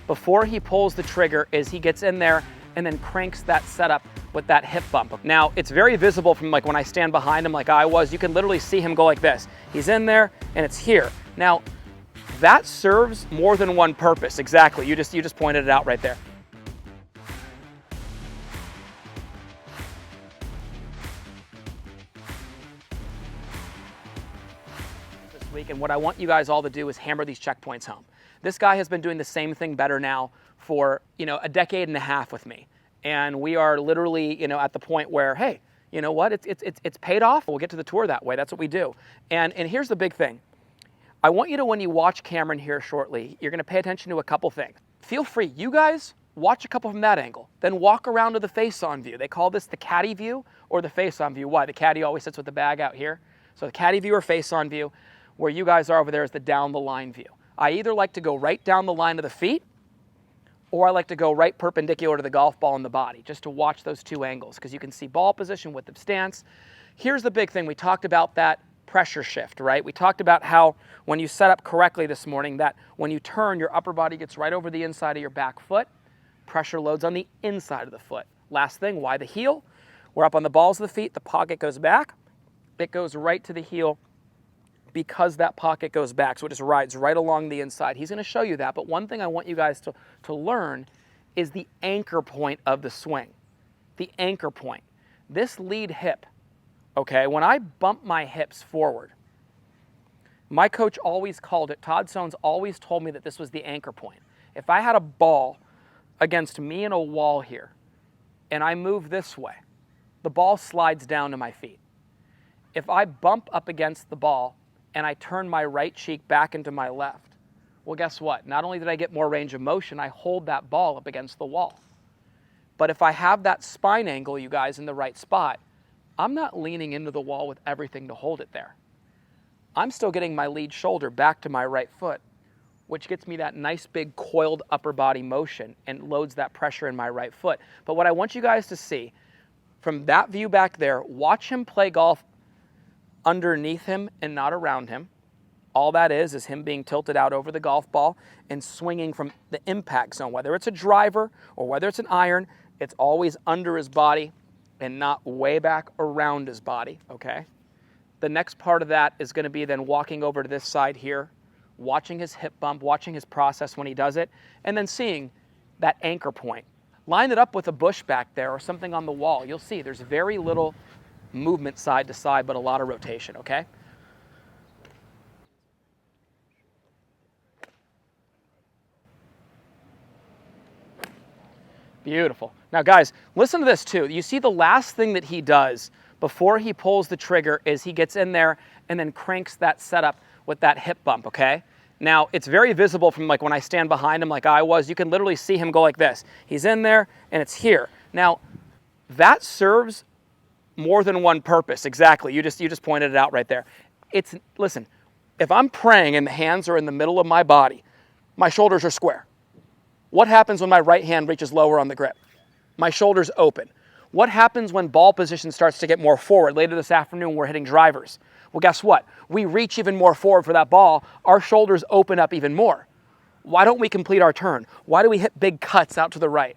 before he pulls the trigger is he gets in there and then cranks that setup with that hip bump. Now, it's very visible from like when I stand behind him like I was, you can literally see him go like this. He's in there and it's here. Now, that serves more than one purpose. Exactly, you just pointed it out right there. This week, and what I want you guys all to do is hammer these checkpoints home. This guy has been doing the same thing better now for, a decade and a half with me. And we are literally, at the point where, hey, you know what, it's paid off. We'll get to the tour that way. That's what we do. And here's the big thing. I want you to, when you watch Cameron here shortly, you're going to pay attention to a couple things. Feel free, you guys, watch a couple from that angle. Then walk around to the face-on view. They call this the caddy view or the face-on view. Why? The caddy always sits with the bag out here. So the caddy view or face-on view, where you guys are over there is the down-the-line view. I either like to go right down the line of the feet, or I like to go right perpendicular to the golf ball in the body, just to watch those two angles, because you can see ball position, width of stance. Here's the big thing. We talked about that pressure shift, right? We talked about how when you set up correctly this morning, that when you turn, your upper body gets right over the inside of your back foot. Pressure loads on the inside of the foot. Last thing, why the heel? We're up on the balls of the feet. The pocket goes back. It goes right to the heel because that pocket goes back, so it just rides right along the inside. He's going to show you that, but one thing I want you guys to learn is the anchor point of the swing. The anchor point. This lead hip, okay, when I bump my hips forward, my coach always called it, Todd Sones always told me that this was the anchor point. If I had a ball against me in a wall here, and I move this way, the ball slides down to my feet. If I bump up against the ball, and I turn my right cheek back into my left, well, guess what? Not only did I get more range of motion, I hold that ball up against the wall. But if I have that spine angle, you guys, in the right spot, I'm not leaning into the wall with everything to hold it there. I'm still getting my lead shoulder back to my right foot, which gets me that nice big coiled upper body motion and loads that pressure in my right foot. But what I want you guys to see, from that view back there, watch him play golf underneath him and not around him. All that is him being tilted out over the golf ball and swinging from the impact zone. Whether it's a driver or whether it's an iron, it's always under his body and not way back around his body, okay? The next part of that is going to be then walking over to this side here, watching his hip bump, watching his process when he does it, and then seeing that anchor point. Line it up with a bush back there or something on the wall. You'll see there's very little movement side to side, but a lot of rotation, okay? Beautiful. Now, guys, listen to this too. You see the last thing that he does before he pulls the trigger is he gets in there and then cranks that setup with that hip bump, okay? Now, it's very visible from like when I stand behind him like I was. You can literally see him go like this. He's in there and it's here. Now, that serves more than one purpose. Exactly. You just pointed it out right there. Listen, if I'm praying and the hands are in the middle of my body, my shoulders are square. What happens when my right hand reaches lower on the grip? My shoulders open. What happens when ball position starts to get more forward? Later this afternoon, we're hitting drivers. Well, guess what? We reach even more forward for that ball. Our shoulders open up even more. Why don't we complete our turn? Why do we hit big cuts out to the right?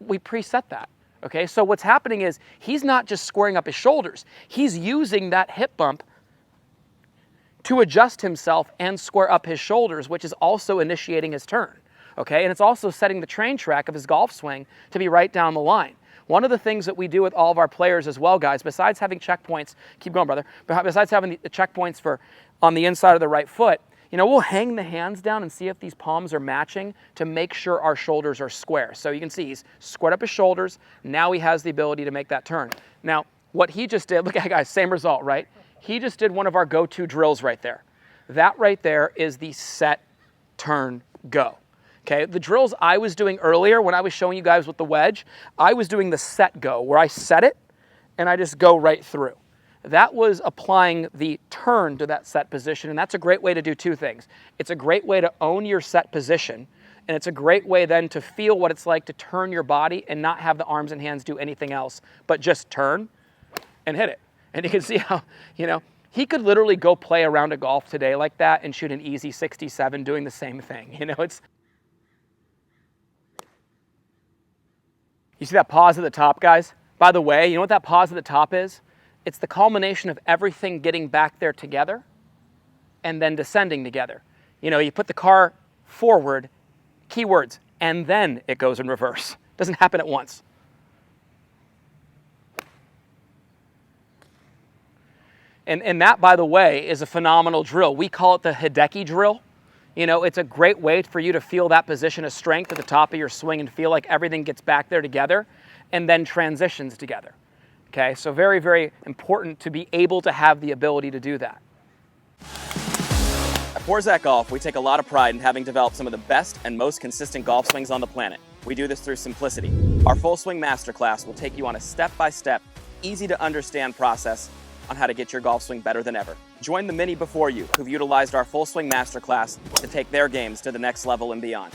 We preset that. Okay, so what's happening is he's not just squaring up his shoulders. He's using that hip bump to adjust himself and square up his shoulders, which is also initiating his turn. Okay, and it's also setting the train track of his golf swing to be right down the line. One of the things that we do with all of our players as well, guys, besides having checkpoints, keep going, brother, besides having the checkpoints on the inside of the right foot, we'll hang the hands down and see if these palms are matching to make sure our shoulders are square. So you can see he's squared up his shoulders. Now he has the ability to make that turn. Now, what he just did, look at guys, same result, right? He just did one of our go-to drills right there. That right there is the set, turn, go. Okay, the drills I was doing earlier when I was showing you guys with the wedge, I was doing the set go, where I set it and I just go right through. That was applying the turn to that set position, and that's a great way to do two things. It's a great way to own your set position, and it's a great way then to feel what it's like to turn your body and not have the arms and hands do anything else, but just turn and hit it. And you can see how, he could literally go play around a golf today like that and shoot an easy 67 doing the same thing. You see that pause at the top, guys? By the way, you know what that pause at the top is? It's the culmination of everything getting back there together and then descending together. You know, you put the car forward, keywords, and then it goes in reverse. It doesn't happen at once. And that, by the way, is a phenomenal drill. We call it the Hideki drill. You know, it's a great way for you to feel that position of strength at the top of your swing and feel like everything gets back there together and then transitions together. Okay, so very, very important to be able to have the ability to do that. At Forzak Golf, we take a lot of pride in having developed some of the best and most consistent golf swings on the planet. We do this through simplicity. Our Full Swing Masterclass will take you on a step-by-step, easy-to-understand process on how to get your golf swing better than ever. Join the many before you who've utilized our Full Swing Masterclass to take their games to the next level and beyond.